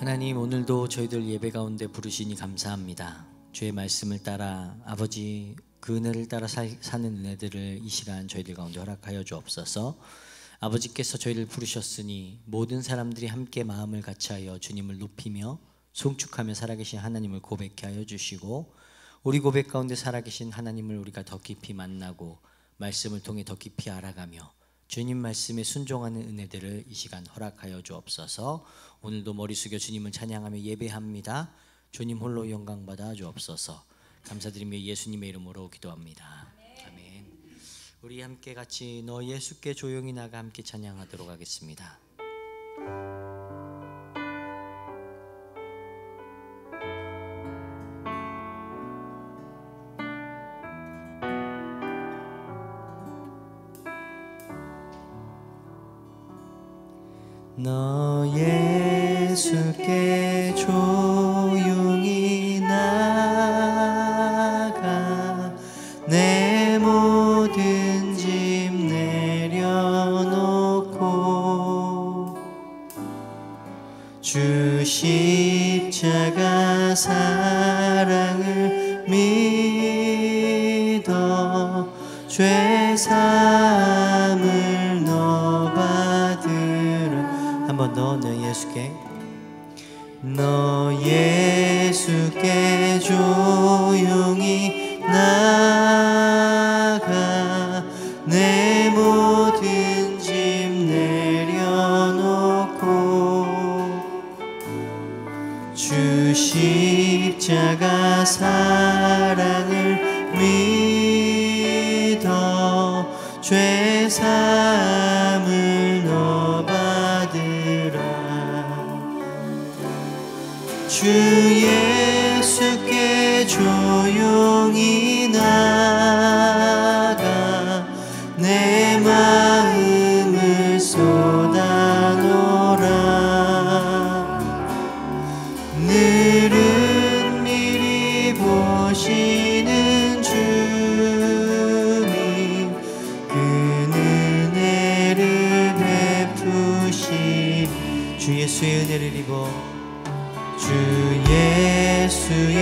하나님, 오늘도 저희들 예배 가운데 부르시니 감사합니다. 주의 말씀을 따라 아버지 그 은혜를 따라 사는 은혜들을 이 시간 저희들 가운데 허락하여 주옵소서. 아버지께서 저희를 부르셨으니 모든 사람들이 함께 마음을 같이하여 주님을 높이며 송축하며 살아계신 하나님을 고백케 하여 주시고, 우리 고백 가운데 살아계신 하나님을 우리가 더 깊이 만나고 말씀을 통해 더 깊이 알아가며 주님 말씀에 순종하는 은혜들을 이 시간 허락하여 주옵소서. 오늘도 머리 숙여 주님을 찬양하며 예배합니다. 주님 홀로 영광 받아 주옵소서. 감사드리며 예수님의 이름으로 기도합니다. 아멘. 우리 함께 같이 너 예수께 조용히 나가 함께 찬양하도록 하겠습니다. 너 예수께 조용히 나가 내 모든 짐 내려놓고 주 십자가 사랑을 믿어 죄사함을 너 받으라. 한번 더. 너 예수께 조용히 나가 내 모든 짐 내려놓고 주 십자가 사랑을 믿어 죄사함을 너 받으라. 주 예수께 조용히 나가 내 마음을 쏟아놓으라. 늘은 미리 보시는 주님 그 은혜를 베푸시. 주 예수의 은혜를 입어 주 예수의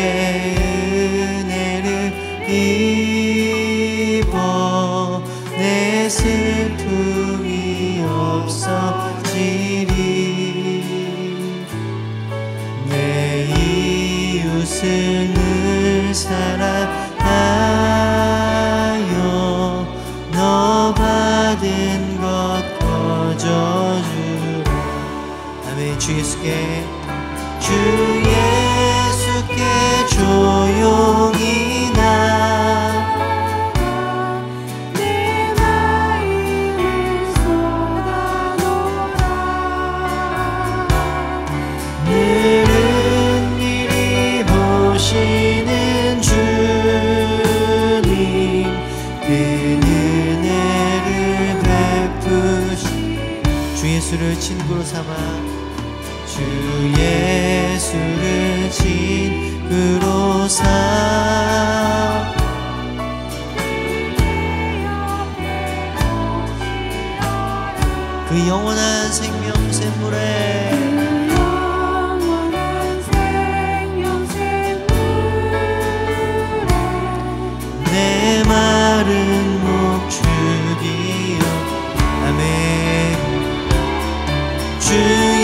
은혜를 입어 내 슬픔이 없어지리. 내 이웃을 늘 사랑하여 너 받은 것 거저주라. 아멘. 주 예수께 조용히 나가 내 마음을 쏟아놓으라. 늘은 미리 보시는 주님 그 은혜를 베푸시. 주 예수를 친구로 삼아 주 예수를 친구로 삼아 그 영원한 생명샘물에 내 마른 목 죽이어. 아멘. 주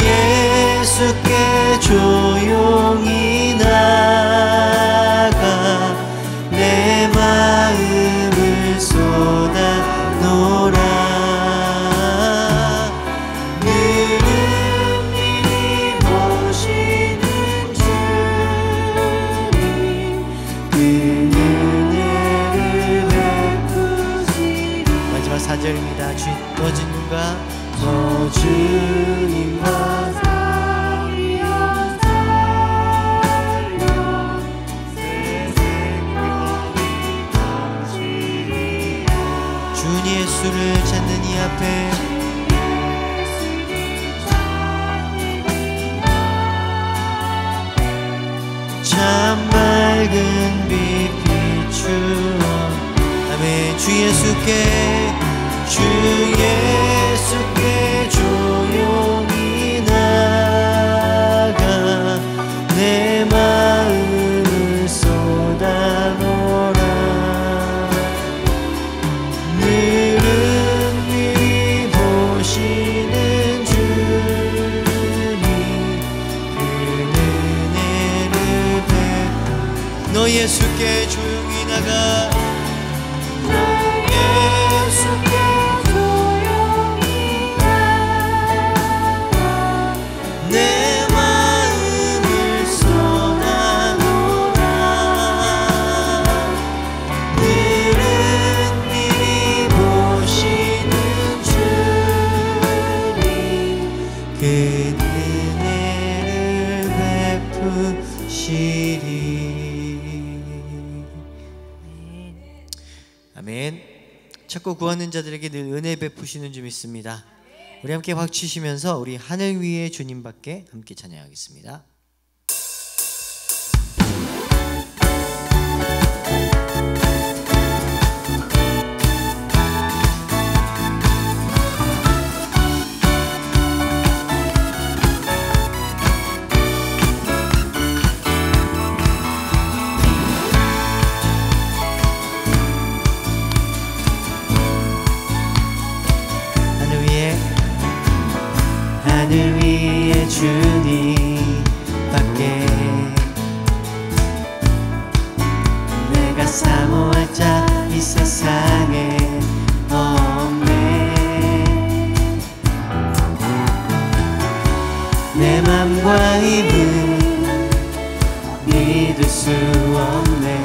예수께 조용히 나가 내 마음을 쏟아놓으라. 늘은 미리 보시는 주님 그 은혜를 베푸시리. 마지막 4절입니다. 너 주님과 예수를 찾는 이 앞에 참 밝은 빛 비추어. 아멘. 주 예수께 조용히 나가 조용히 나가 예수께 조용히 나가 내 마음을 쏟아놓아 늘은 미리 보시는 주님 그 은혜를 베푸시리. 아멘. 찾고 구하는 자들에게 늘 은혜 베푸시는 주 믿습니다. 우리 함께 박수 치시면서 우리 하늘 위의 주님밖에 함께 찬양하겠습니다. 하늘 위에 주님밖에 내가 사모할 자 이 세상에 없네. 내 맘과 힘은 믿을 수 없네.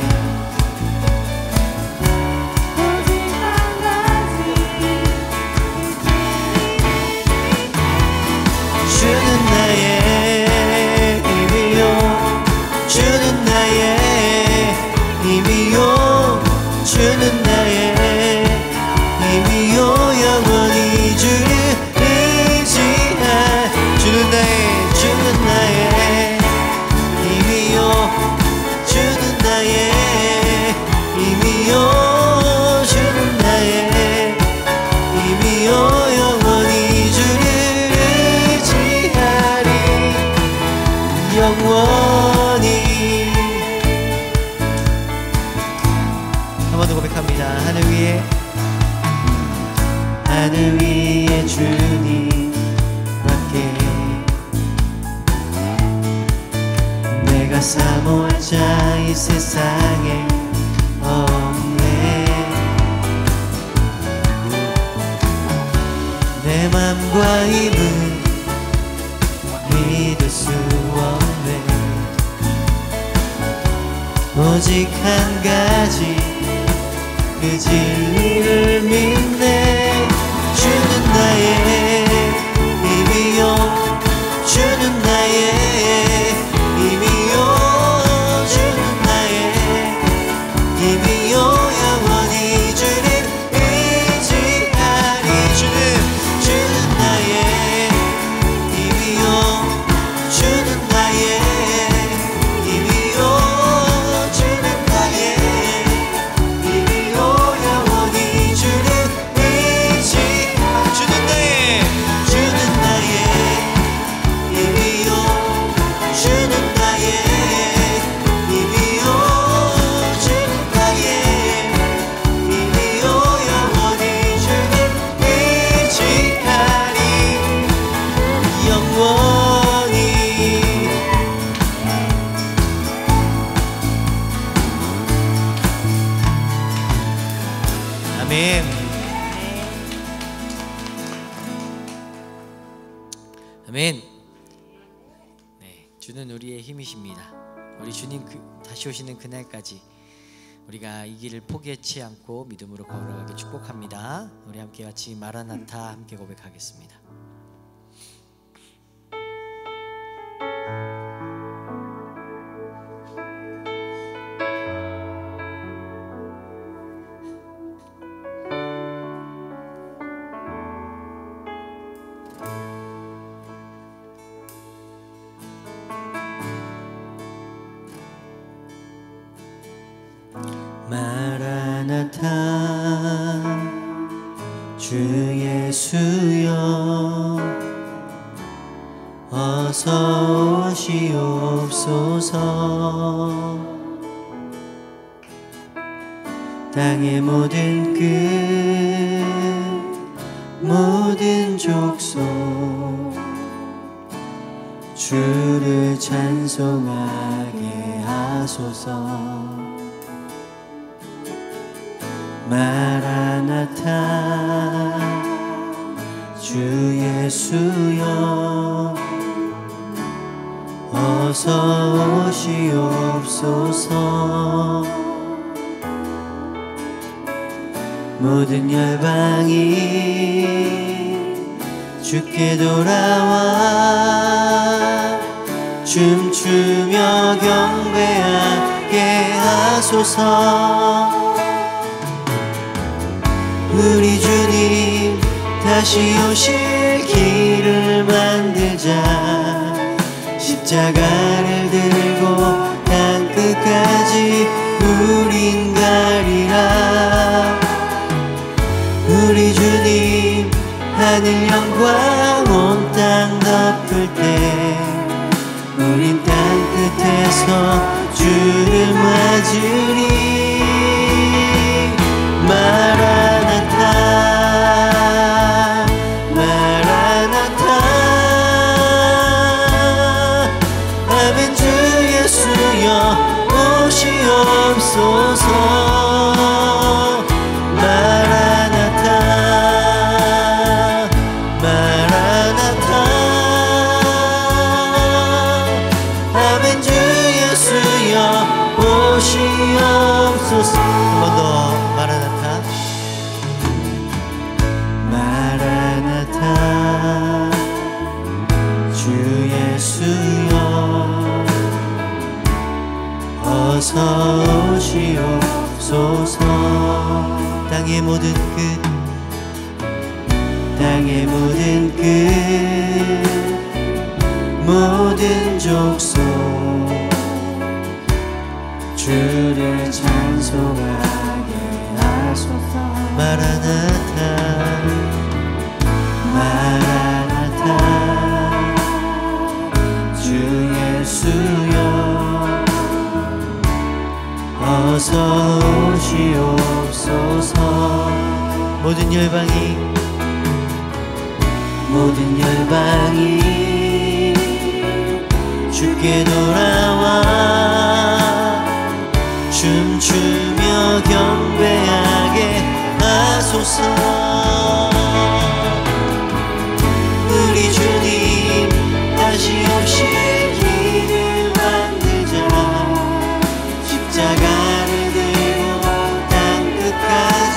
주는 나의 힘이요 주는 나의 힘이요 주는 나의 힘이요 영원히 주를 의지할 주는 나의 힘이요 주는 나의 힘이요 주는 나의 힘이요 영원히 주를 영원히. 한 번 더 고백합니다. 하늘 위에 주님밖에 내가 사모할 자 이 세상에 없네. 내 맘과 힘은 믿을 수 없네. 오직 한 가지 그 진리를 믿네. 주는 나의 힘이요 주는 나의 힘이요 주는 나의 힘이요 영원히 주를 의지하리. 주는 나의 힘이요 주는 나의 힘이요 주는 나의 힘이요 영원히 주를 주는 나의 힘이요 주는 나의 힘이요 주는 나의 힘이요 영원히 주를 의지하리. 영원히. 아멘. 아멘. 네, 주는 우리의 힘이십니다. 우리 주님 다시 오시는 그날까지 우리가 이 길을 포기하지 않고 믿음으로 걸어가길 축복합니다. 우리 함께 같이 마라나타 함께 고백하겠습니다. 마라나타 주 예수여 어서 오시옵소서. 땅의 모든 끝 모든 족속 주를 찬송하게 하소서. 마라나타 주 예수여 어서 오시옵소서. 모든 열방이 주께 돌아와 춤추며 경배하게 하소서. 우리 주님 다시 오실 길을 만들자. 십자가를 들고 땅 끝까지 우린 가리라. 우리 주님 하늘 영광 온 땅 덮을 때 우린 땅 끝에서 주를 맞으리. 마라나타 마라나타 아멘. 주 예수여 오시옵소서. 마라나타 마라나타 아멘. 주 예수여 오시옵소서. 한 번 더 마라나타 마라나타 주 예수여 어서 오시옵소서. 땅의 모든 끝 땅의 모든 끝 모든 족속 주를 찬송하게 하소서. 마라나타 마라나타 주 예수여 어서 오시옵소서. 모든 열방이 주께 돌아와 춤추며 경배하게 하소서. 우리 주님 다시 오실 길을 만들자. 십자가를 들고 땅 끝까지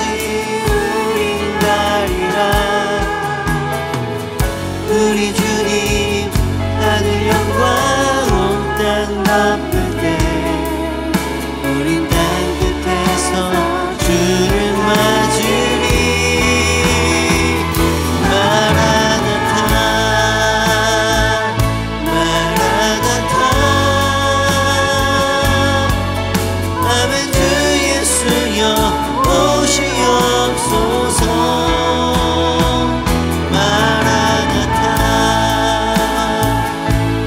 우린 가리라. 우리 주님 하늘 영광 온 땅 덮을 때 우린 땅 끝에서 주를 맞으리. 마라나타 마라나타 아멘. 주 예수여 오시옵소서. 마라나타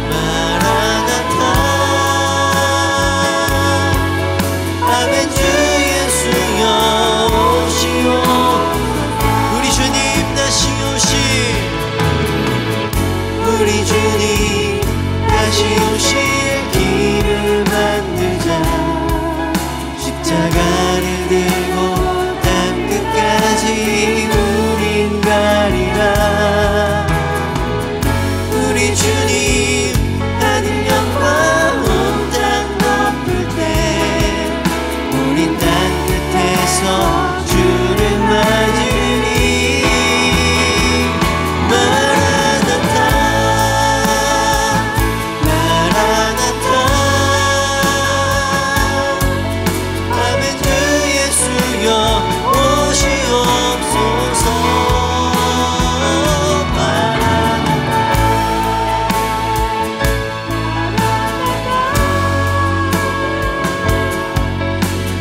마라나타 아멘. 주 예수여 오시오. 우리 주님 다시 오실 우리 주님 다시 오실 길을 만들자. 십자가를 들고 땅 끝까지 우린 가리라. 우리 주님 하늘 영광 온 땅 덮을 때 우린 땅 끝에서 주를 맞으리. 마라나타 마라나타 아멘. 주 예수여 오시옵소서. 마라나타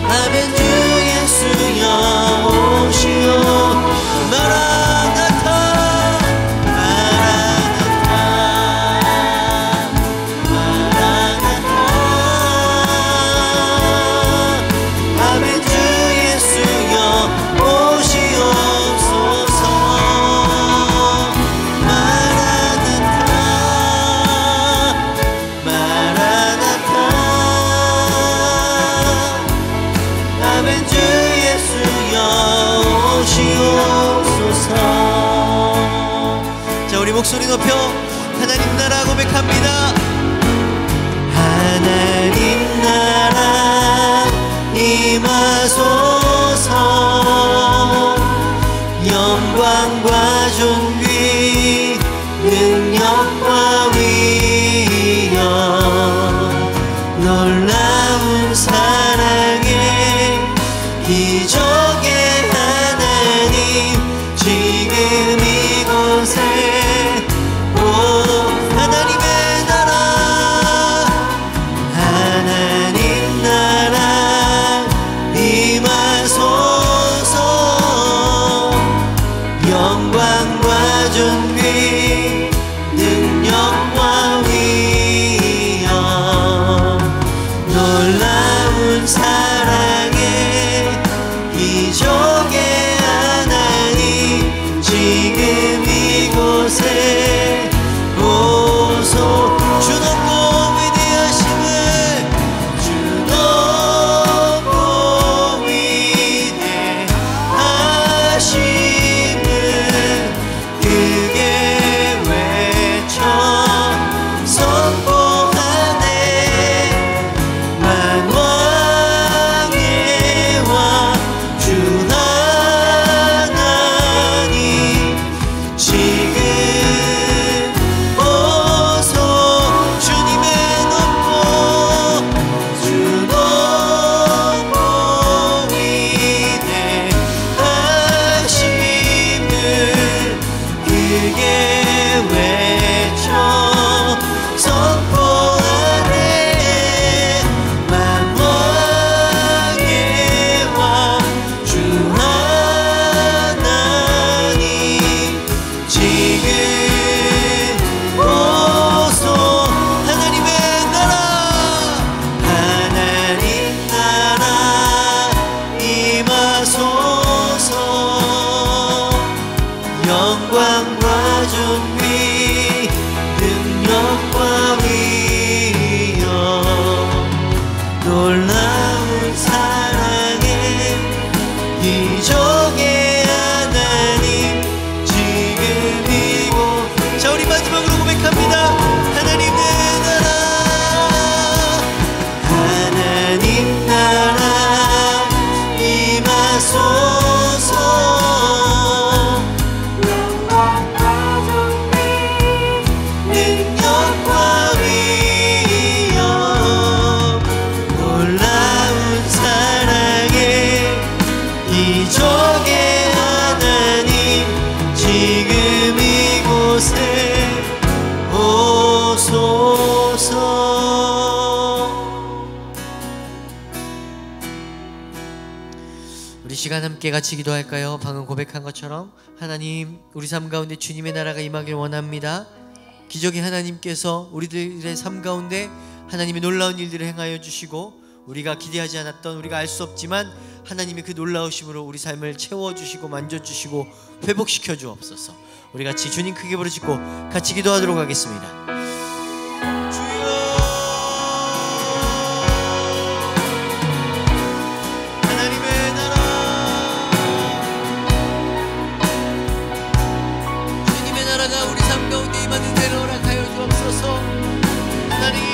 아멘. 주 예수여 오시오. 마라나타 마라나타 마라나타 아멘. 주 예수여 오시옵소서. 마라나타 마라나타 아멘. 주 예수여 오시옵소서. 자, 우리 목소리 높여 하나님 나라 고백합니다. 하나님 나라 임하소서. 영광과 존귀 능력과 위엄 놀라운 사랑의 기적의 하나님 지금 이곳에 하나님의 나라 하나님 나라 임하소서. 영광과 존귀 능력과 위엄 놀라운 사랑의 기적의 하나님 지금 이곳에 오소. 주 높고 위대하심을 주 높고 위대하심을 크게 외쳐 선포하네. 만왕의 왕 주 하나님 지금 오소. 주님의 높고 주 높고 위대하심을 크게 외쳐 선포하네. 만왕의 왕 주 하나님 지금 오소. 하나님의 나라 하나님 나라 임하소서. 영광과 존귀 능력과 위엄 놀라운 사랑의 기적의 하나님 지금 이곳. 자, 우리 마지막으로 고백합니다. 하나님의 나라 하나님 나라 임하소서. 능력과 위엄 놀라운 사랑의 기적의 하나님 지금 이곳에 오소서. 우리 시간 함께 같이 기도할까요? 방금 고백한 것처럼 하나님, 우리 삶 가운데 주님의 나라가 임하길 원합니다. 기적의 하나님께서 우리들의 삶 가운데 하나님의 놀라운 일들을 행하여 주시고 우리가 기대하지 않았던, 우리가 알 수 없지만 하나님의 그 놀라우심으로 우리 삶을 채워주시고 만져주시고 회복시켜 주옵소서. 우리 같이 주님 크게 부르짖고 같이 기도하도록 하겠습니다. 주여 하나님의 나라 주님의 나라가 우리 삶 가운데 임하는 대로 허락하여 주옵소서. 하나님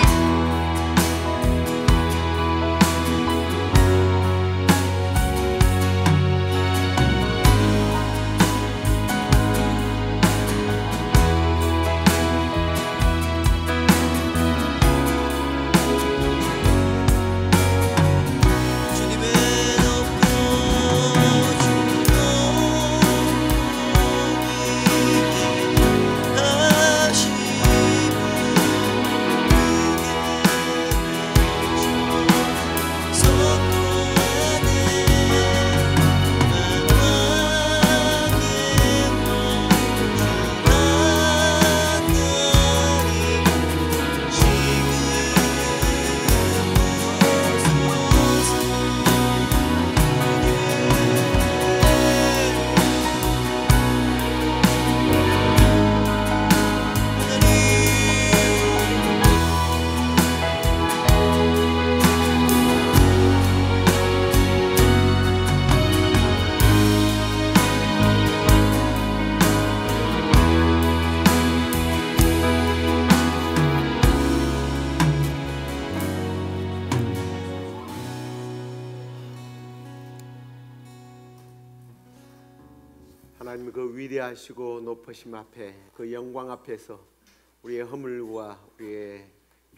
하나님 그 위대하시고 높으심 앞에 그 영광 앞에서 우리의 허물과 우리의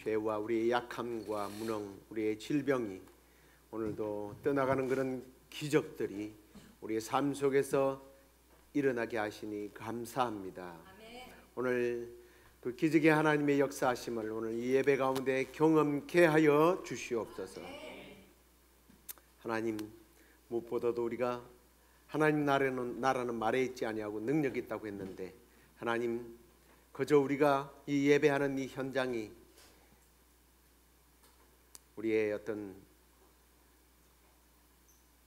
죄와 우리의 약함과 무능, 우리의 질병이 오늘도 떠나가는 그런 기적들이 우리의 삶 속에서 일어나게 하시니 감사합니다. 오늘 그 기적의 하나님의 역사하심을 오늘 이 예배 가운데 경험케 하여 주시옵소서. 하나님, 무엇보다도 우리가 하나님 나라는 말에 있지 아니하고 능력이 있다고 했는데, 하나님 그저 우리가 이 예배하는 이 현장이 우리의 어떤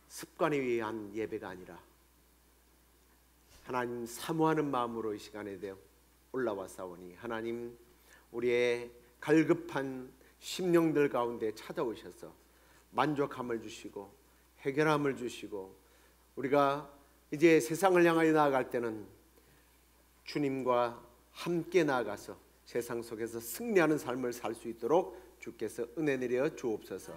습관에 의한 예배가 아니라 하나님 사모하는 마음으로 이 시간에 올라와 싸우니, 하나님 우리의 갈급한 심령들 가운데 찾아오셔서 만족함을 주시고 해결함을 주시고, 우리가 이제 세상을 향하여 나아갈 때는 주님과 함께 나아가서 세상 속에서 승리하는 삶을 살 수 있도록 주께서 은혜 내려 주옵소서.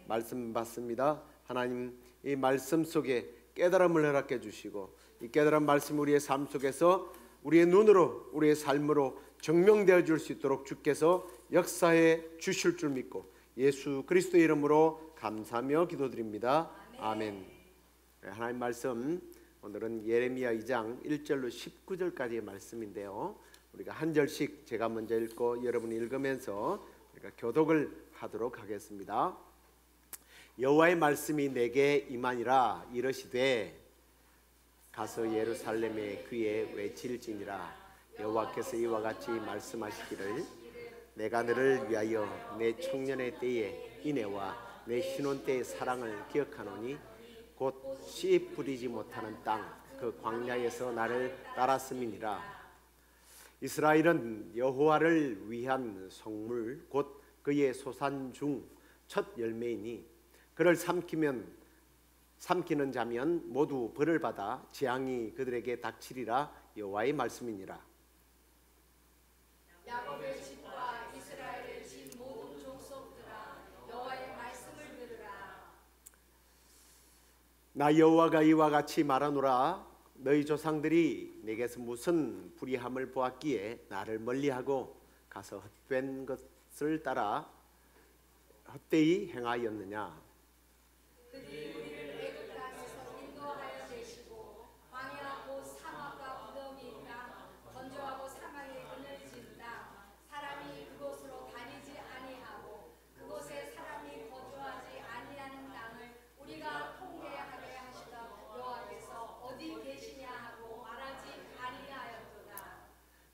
말씀 받습니다. 하나님 이 말씀 속에 깨달음을 허락해 주시고, 이 깨달은 말씀 우리의 삶 속에서 우리의 눈으로 우리의 삶으로 증명되어 줄 수 있도록 주께서 역사해 주실 줄 믿고 예수 그리스도의 이름으로 감사하며 기도드립니다. 아멘. 하나님 말씀, 오늘은 예레미야 2장 1절로 19절까지의 말씀인데요, 우리가 한 절씩 제가 먼저 읽고 여러분이 읽으면서 우리가 교독을 하도록 하겠습니다. 여호와의 말씀이 내게 임하니라. 이르시되 가서 예루살렘에 그의 외칠지니라. 여호와께서 이와 같이 말씀하시기를 내가 너를 위하여 내 청년의 때의 인애와 내 신혼 때의 사랑을 기억하노니 곧 씨 뿌리지 못하는 땅 그 광야에서 나를 따랐음이니라. 이스라엘은 여호와를 위한 성물 곧 그의 소산 중 첫 열매이니 그를 삼키는 자면 모두 벌을 받아 재앙이 그들에게 닥치리라. 여호와의 말씀이니라. 야곱의 집과 이스라엘의 집 모든 족속들아, 여호와의 말씀을 들으라. 나 여호와가 이와 같이 말하노라. 너희 조상들이 내게서 무슨 불의함을 보았기에 나를 멀리하고 가서 헛된 것을 따라 헛되이 행하였느냐. 그들이 우리를 애굽 땅에서 인도하여 내시고 광야 곧 사막과 무덤이 땅, 건조하고 사막에 그늘진 땅, 사람이 그곳으로 다니지 아니하고 그곳에 사람이 거주하지 아니하는 땅을 우리가 통계하게 하시던 여호와께서 어디 계시냐 하고 말하지 아니하였도다.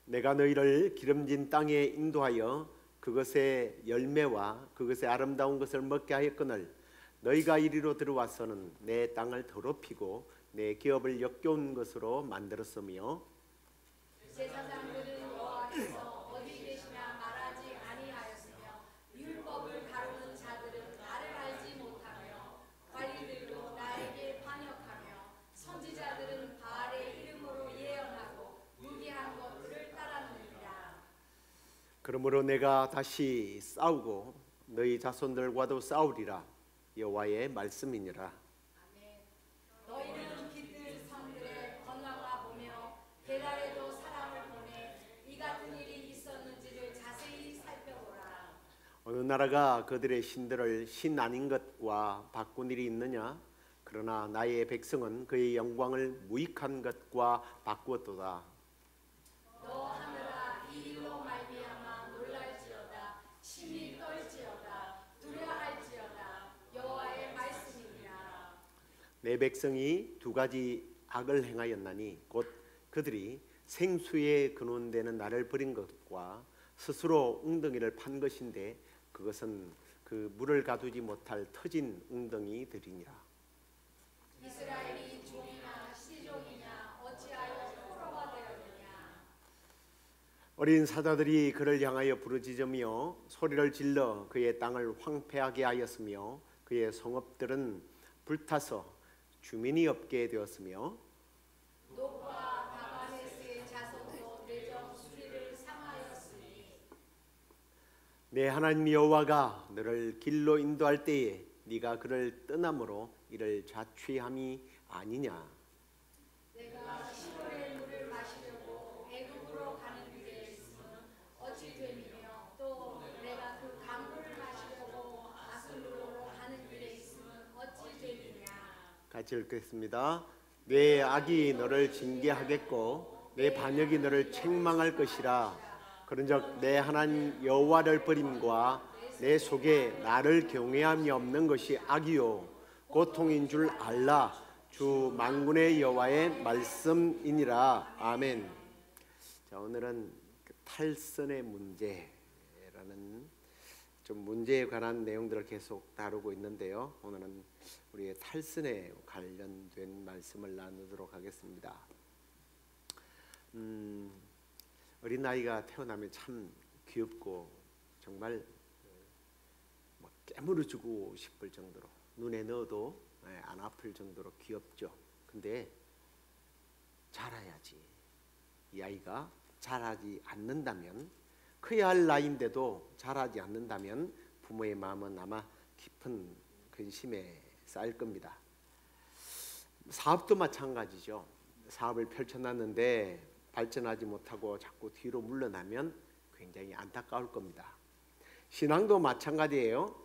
내가 너희를 기름진 땅에 인도하여 그것의 열매와 그것의 아름다운 것을 먹게 하였거늘 너희가 이리로 들어와서는 내 땅을 더럽히고 내 기업을 역겨운 것으로 만들었으며 제사장들은 여호와께서 어디 계시냐 말하지 아니하였으며 율법을 다루는 자들은 나를 알지 못하며 관리들도 나에게 반역하며 선지자들은 바알의 이름으로 예언하고 무기한 것들을 따랐느니라. 그러므로 내가 다시 싸우고 너희 자손들과도 싸우리라. 여호와의 말씀이니라. 너희는 깃들 성들에 건너가 보며 게달에도 사람을 보내 이 같은 일이 있었는지를 자세히 살펴보라. 어느 나라가 그들의 신들을 신 아닌 것과 바꾼 일이 있느냐? 그러나 나의 백성은 그의 영광을 무익한 것과 바꾸었도다. 너 하늘아, 이 일로 말미암아 놀랄지어다. 심히 떨지어다. 두려워할지어다. 여호와의 말씀이니라. 내 백성이 두 가지 악을 행하였나니 곧 그들이 생수에 근원되는 나를 버린 것과 스스로 웅덩이를 판 것인데 그것은 그 물을 가두지 못할 터진 웅덩이들이니라. 이스라엘이 종이나 시종이냐 어찌하여 포로가 되었느냐. 어린 사자들이 그를 향하여 부르짖으며 소리를 질러 그의 땅을 황폐하게 하였으며 그의 성읍들은 불타서 주민이 없게 되었으며 녹과 다마네스의 자손도 내정 수리를 상하였으니 내 하나님 여호와가 너를 길로 인도할 때에 네가 그를 떠남으로 이를 자취함이 아니냐. 내가 시온의 물을 마시려고 애굽으로 가는 길에 있으면 어찌 됨이며 또 내가 그 강물을 마시려고 아수르로 가는 길에 있으면 어찌 됨이냐. 같이 읽겠습니다. 내 악이 너를 징계하겠고 내 반역이 너를 책망할 것이라. 그런즉 내 하나님 여호와를 버림과 내 속에 나를 경외함이 없는 것이 악이요 고통인 줄 알라. 주 만군의 여호와의 말씀이니라. 아멘. 자, 오늘은 그 탈선의 문제라는 좀 문제에 관한 내용들을 계속 다루고 있는데요. 오늘은 우리의 탈선에 관련된 말씀을 나누도록 하겠습니다. 어린아이가 태어나면 참 귀엽고 정말 깨물어주고 싶을 정도로 눈에 넣어도 안 아플 정도로 귀엽죠. 근데 자라야지. 이 아이가 자라지 않는다면, 커야 할 나이인데도 자라지 않는다면 부모의 마음은 아마 깊은 근심에 쌓일 겁니다. 사업도 마찬가지죠. 사업을 펼쳐놨는데 발전하지 못하고 자꾸 뒤로 물러나면 굉장히 안타까울 겁니다. 신앙도 마찬가지예요.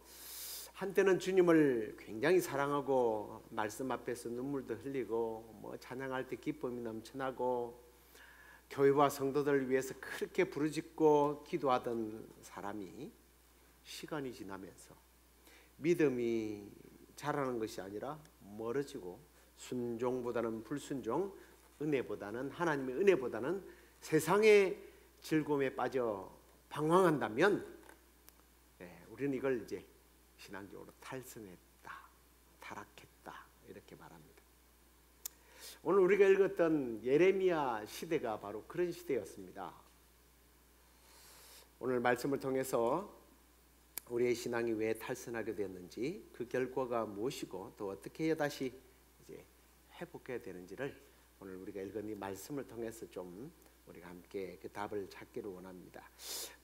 한때는 주님을 굉장히 사랑하고 말씀 앞에서 눈물도 흘리고 찬양할 때 기쁨이 넘쳐나고 교회와 성도들을 위해서 그렇게 부르짖고 기도하던 사람이 시간이 지나면서 믿음이 자라는 것이 아니라 멀어지고 순종보다는 불순종, 은혜보다는 하나님의 은혜보다는 세상의 즐거움에 빠져 방황한다면 우리는 이걸 이제 신앙적으로 탈선했다, 타락했다 이렇게 말합니다. 오늘 우리가 읽었던 예레미야 시대가 바로 그런 시대였습니다. 오늘 말씀을 통해서 우리의 신앙이 왜 탈선하게 되었는지, 그 결과가 무엇이고 또 어떻게 해야 다시 이제 회복해야 되는지를 오늘 우리가 읽은 이 말씀을 통해서 좀 우리가 함께 그 답을 찾기를 원합니다.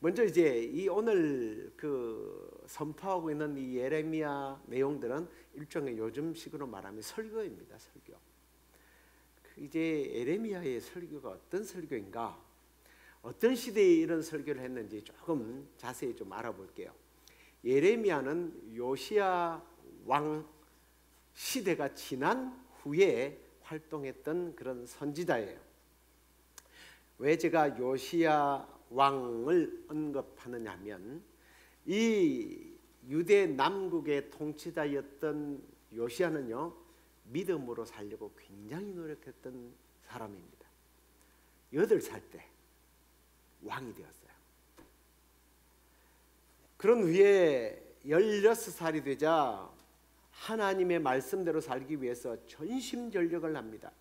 먼저 이제 이 오늘 그 선포하고 있는 이 예레미야 내용들은 일종의 요즘식으로 말하면 설교입니다. 설교. 이제 예레미야의 설교가 어떤 설교인가, 어떤 시대에 이런 설교를 했는지 조금 자세히 좀 알아볼게요. 예레미야는 요시야 왕 시대가 지난 후에 활동했던 그런 선지자예요. 왜 제가 요시야 왕을 언급하느냐 하면, 이 유대 남국의 통치자였던 요시야는요, 믿음으로 살려고 굉장히 노력했던 사람입니다. 8살 때 왕이 되었어요. 그런 후에 16살이 되자 하나님의 말씀대로 살기 위해서 전심전력을 합니다.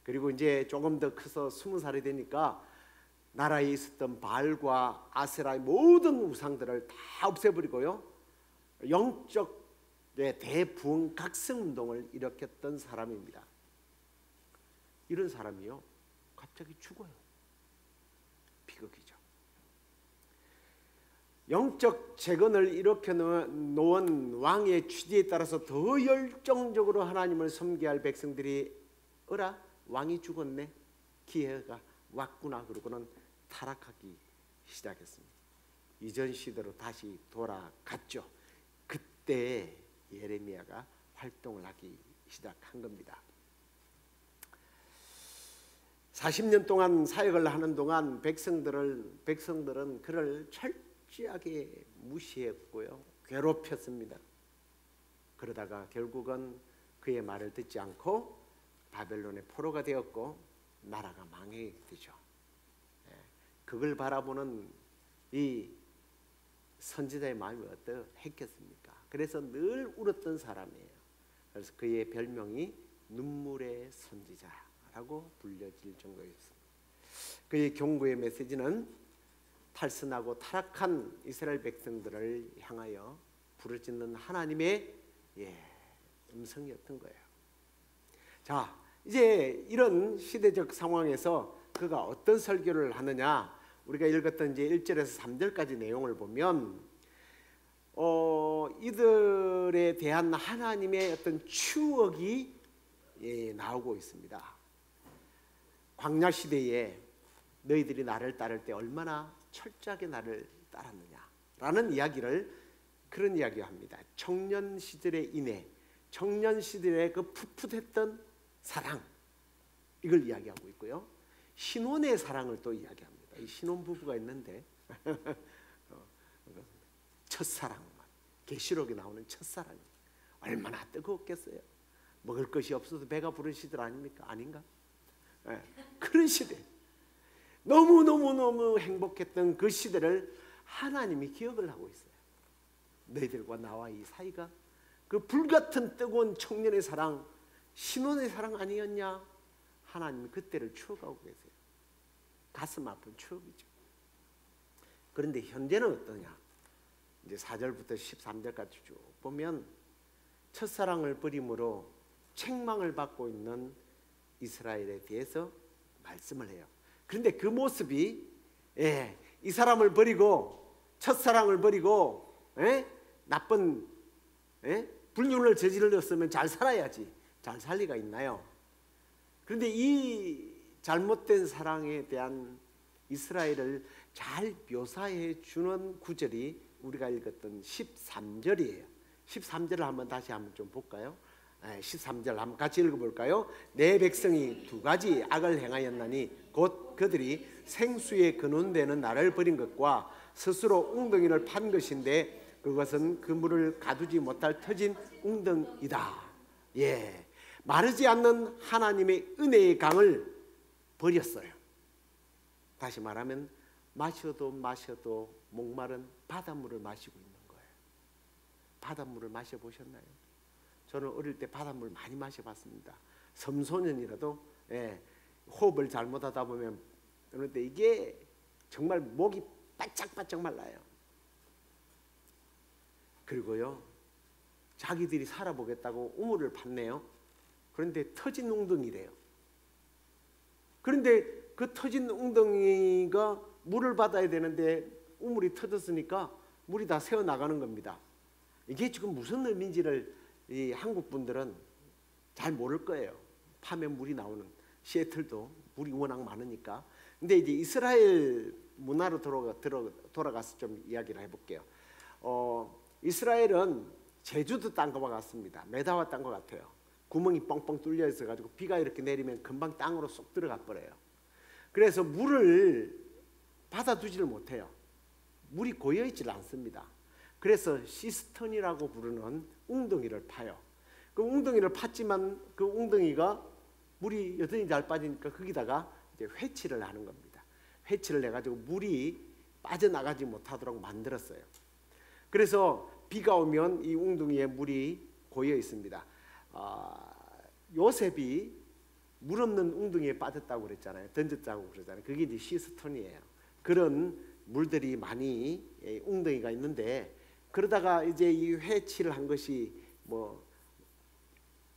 그리고 이제 조금 더 커서 20살이 되니까 나라에 있었던 바알과 아세라의 모든 우상들을 다 없애버리고요, 영적 대부흥각성 운동을 일으켰던 사람입니다. 이런 사람이요, 갑자기 죽어요. 비극이죠. 영적 재건을 일으켜 놓은 왕의 취지에 따라서 더 열정적으로 하나님을 섬겨야 할 백성들이 어라? 왕이 죽었네? 기회가 왔구나. 그러고는 타락하기 시작했습니다. 이전 시대로 다시 돌아갔죠. 그때 예레미야가 활동을 하기 시작한 겁니다. 40년 동안 사역을 하는 동안 백성들은 그를 철저하게 무시했고요, 괴롭혔습니다. 그러다가 결국은 그의 말을 듣지 않고 바벨론의 포로가 되었고 나라가 망하게 되죠. 그걸 바라보는 이 선지자의 마음이 어떠했겠습니까? 그래서 늘 울었던 사람이에요. 그래서 그의 별명이 눈물의 선지자라고 불려질 정도였습니다. 그의 경고의 메시지는 탈선하고 타락한 이스라엘 백성들을 향하여 부르짖는 하나님의 음성이었던 거예요. 자, 이제 이런 시대적 상황에서 그가 어떤 설교를 하느냐, 우리가 읽었던 이제 1절에서 3절까지 내용을 보면 이들에 대한 하나님의 어떤 추억이 나오고 있습니다. 광야 시대에 너희들이 나를 따를 때 얼마나 철저하게 나를 따랐느냐라는 이야기를 그런 이야기를 합니다. 청년 시절의 인애, 청년 시절의 그 풋풋했던 사랑, 이걸 이야기하고 있고요. 신혼의 사랑을 또 이야기합니다. 이 신혼 부부가 있는데 첫사랑, 계시록에 나오는 첫사랑이 얼마나 뜨거웠겠어요. 먹을 것이 없어서 배가 부른 시절 아닙니까? 아닌가? 그런 시대, 너무너무 행복했던 그 시대를 하나님이 기억을 하고 있어요. 너희들과 나와 이 사이가 그 불같은 뜨거운 청년의 사랑, 신혼의 사랑 아니었냐? 하나님이 그때를 추억하고 계세요. 가슴 아픈 추억이죠. 그런데 현재는 어떠냐? 이제 4절부터 13절까지 쭉 보면 첫사랑을 버림으로 책망을 받고 있는 이스라엘에 대해서 말씀을 해요. 그런데 그 모습이 이 사람을 버리고 첫사랑을 버리고 나쁜 불륜을 저질렀으면 잘 살아야지, 잘 살 리가 있나요? 그런데 이 잘못된 사랑에 대한 이스라엘을 잘 묘사해 주는 구절이 우리가 읽었던 13절이에요. 13절을 한번 다시 한번 좀 볼까요? 13절 한번 같이 읽어볼까요? 내 백성이 두 가지 악을 행하였나니 곧 그들이 생수에 근원되는 나를 버린 것과 스스로 웅덩이를 판 것인데 그것은 그물을 가두지 못할 터진 웅덩이다. 마르지 않는 하나님의 은혜의 강을 버렸어요. 다시 말하면 마셔도 목마른 바닷물을 마시고 있는 거예요. 바닷물을 마셔보셨나요? 저는 어릴 때 바닷물 많이 마셔봤습니다. 섬소년이라도 호흡을 잘못하다 보면, 그런데 이게 정말 목이 바짝바짝 말라요. 그리고요, 자기들이 살아보겠다고 우물을 팠네요. 그런데 터진 웅덩이래요. 그런데 그 터진 웅덩이가 물을 받아야 되는데 우물이 터졌으니까 물이 다 새어나가는 겁니다. 이게 지금 무슨 의미인지를 이 한국 분들은 잘 모를 거예요. 파면 물이 나오는, 시애틀도 물이 워낙 많으니까. 근데 이제 이스라엘 문화로 돌아가서 좀 이야기를 해볼게요. 이스라엘은 제주도 땅과 같습니다. 메다와 땅과 같아요. 구멍이 뻥뻥 뚫려 있어가지고 비가 이렇게 내리면 금방 땅으로 쏙 들어가 버려요. 그래서 물을 받아두지를 못해요. 물이 고여있질 않습니다. 그래서 시스턴이라고 부르는 웅덩이를 파요. 그 웅덩이를 팠지만 그 웅덩이가 물이 여전히 잘 빠지니까 거기다가 이제 회치를 하는 겁니다. 회치를 해가지고 물이 빠져나가지 못하도록 만들었어요. 그래서 비가 오면 이 웅덩이에 물이 고여 있습니다. 요셉이 물 없는 웅덩이에 빠졌다고 그랬잖아요. 던졌다고 그러잖아요. 그게 이제 시스톤이에요. 그런 물들이 많이 웅덩이가 있는데, 그러다가 이제 이 회치를 한 것이 뭐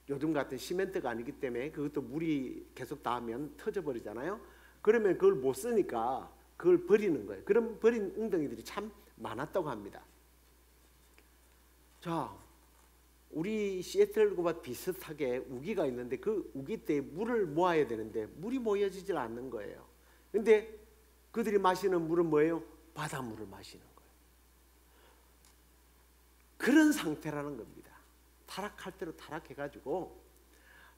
요즘 같은 시멘트가 아니기 때문에 그것도 물이 계속 닿으면 터져버리잖아요. 그러면 그걸 못 쓰니까 그걸 버리는 거예요. 그럼 버린 웅덩이들이 참 많았다고 합니다. 자, 우리 시애틀과 비슷하게 우기가 있는데 그 우기 때 물을 모아야 되는데 물이 모여지질 않는 거예요. 근데 그들이 마시는 물은 뭐예요? 바닷물을 마시는 거예요. 그런 상태라는 겁니다. 타락할 대로 타락해가지고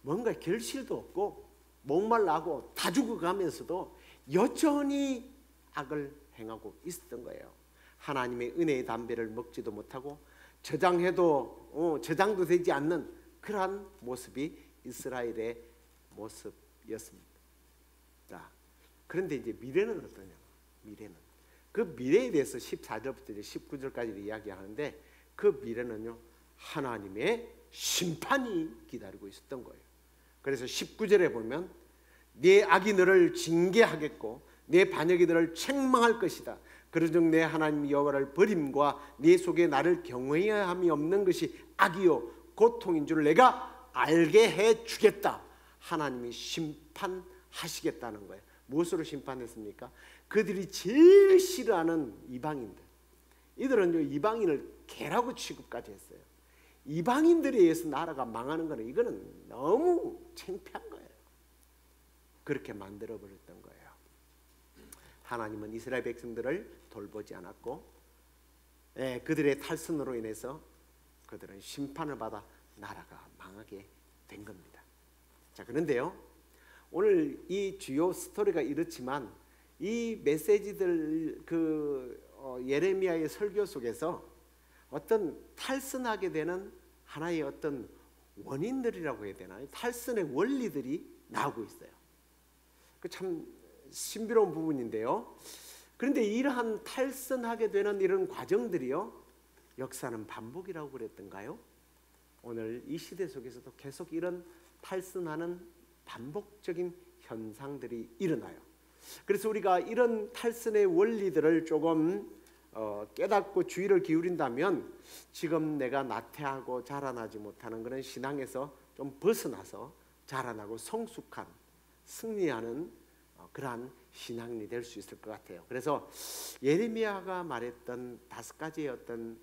뭔가 결실도 없고 목말라고 다 죽어가면서도 여전히 악을 행하고 있었던 거예요. 하나님의 은혜의 담배를 먹지도 못하고 저장도 되지 않는 그러한 모습이 이스라엘의 모습이었습니다. 그런데 이제 미래는 어떠냐? 미래는 그 미래에 대해서 14절부터 이제 19절까지 이야기하는데 그 미래는요, 하나님의 심판이 기다리고 있었던 거예요. 그래서 19절에 보면 네 악이 너를 징계하겠고 내 반역이 너를 책망할 것이다. 그러즉 내 하나님 여호와를 버림과 네 속에 나를 경외함이 없는 것이 악이요 고통인 줄 내가 알게 해주겠다. 하나님이 심판하시겠다는 거예요. 무엇으로 심판했습니까? 그들이 제일 싫어하는 이방인들, 이들은 이방인을 개라고 취급까지 했어요. 이방인들에 의해서 나라가 망하는 거는 이거는 너무 창피한 거예요. 그렇게 만들어 버렸던 거예요. 하나님은 이스라엘 백성들을 돌보지 않았고, 그들의 탈선으로 인해서 그들은 심판을 받아 나라가 망하게 된 겁니다. 자, 그런데요, 오늘 이 주요 스토리가 이렇지만 이 메시지들 예레미야의 설교 속에서 어떤 탈선하게 되는 하나의 어떤 원인들이라고 해야 되나요? 탈선의 원리들이 나오고 있어요. 그 참 신비로운 부분인데요. 그런데 이러한 탈선하게 되는 이런 과정들이요, 역사는 반복이라고 그랬던가요? 오늘 이 시대 속에서도 계속 이런 탈선하는 반복적인 현상들이 일어나요. 그래서 우리가 이런 탈선의 원리들을 조금 깨닫고 주의를 기울인다면 지금 내가 나태하고 자라나지 못하는 그런 신앙에서 좀 벗어나서 자라나고 성숙한, 승리하는 그러한 신앙이 될 수 있을 것 같아요. 그래서 예레미야가 말했던 5가지의 어떤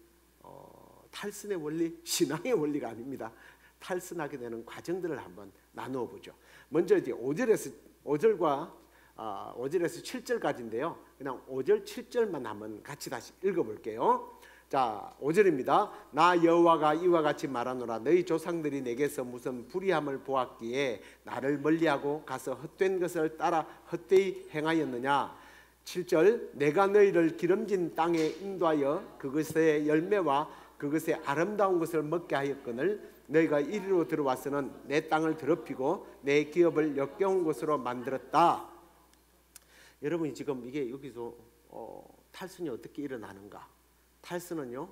탈선의 원리, 신앙의 원리가 아닙니다. 탈선하게 되는 과정들을 한번 나누어 보죠. 먼저 이제 5절과 5절에서 7절까지인데요. 그냥 5절, 7절만 한번 같이 다시 읽어볼게요. 자, 5절입니다. 나 여호와가 이와 같이 말하노라. 너희 조상들이 내게서 무슨 불의함을 보았기에 나를 멀리하고 가서 헛된 것을 따라 헛되이 행하였느냐. 7절, 내가 너희를 기름진 땅에 인도하여 그것의 열매와 그것의 아름다운 것을 먹게 하였거늘 너희가 이리로 들어와서는 내 땅을 더럽히고 내 기업을 역겨운 곳으로 만들었다. 여러분이 지금 이게 여기서 탈선이 어떻게 일어나는가? 탈선은요,